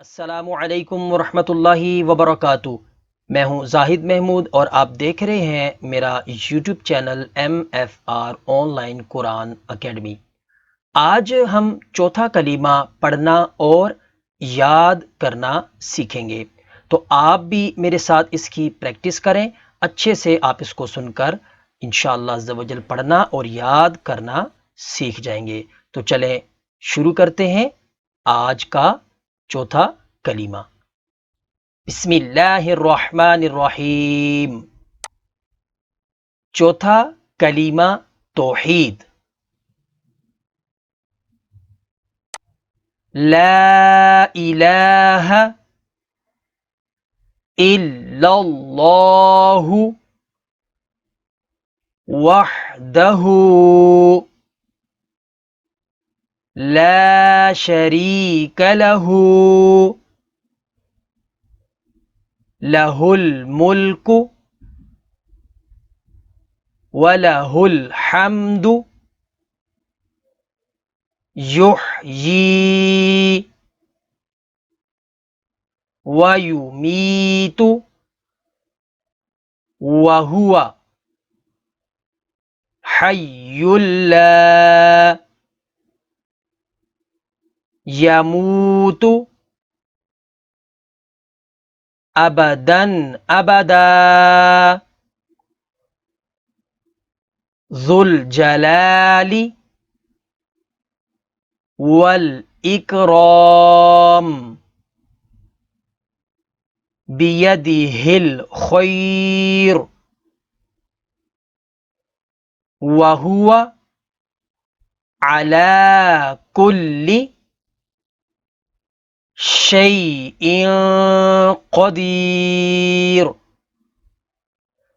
السلام علیکم ورحمۃ اللہ وبرکاتہ۔ میں ہوں زاہد محمود اور آپ دیکھ رہے ہیں میرا YouTube channel MFR on line Quran academy. آج ہم چوتھا کلمہ پڑھنا اور یاد کرنا سیکھیں گے، تو آپ بھی میرے ساتھ اس کی پریکٹس کریں، اچھے سے آپ اس کو سن کر انشاءاللہ عز و جل پڑھنا اور یاد کرنا سیکھ جائیں گے۔ تو چلیں شروع کرتے ہیں آج کا چوتھا کلمہ۔ بسم اللہ الرحمن الرحیم۔ چوتھا کلمہ توحید۔ لا الہ الا اللہ وحدہ لا شریک لہ لہ الملک ولہ الحمد یحیی ویمیت وہو حی لا یموت ابدا ابدا ذو الجلال والاکرام بیدہ الخیر وہو علی کل شیء قدیر۔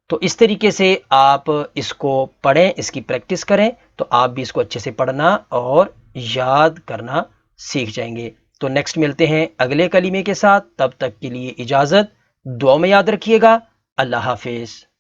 تو اس طریقے سے آپ اس کو پڑھیں، اس کی پریکٹس کریں، تو آپ بھی اس کو اچھے سے پڑھنا اور یاد کرنا سیکھ جائیں گے۔ تو نیکسٹ ملتے ہیں اگلے کلمے کے ساتھ، تب تک کے لیے اجازت، دعا میں یاد رکھیے گا۔ اللہ حافظ۔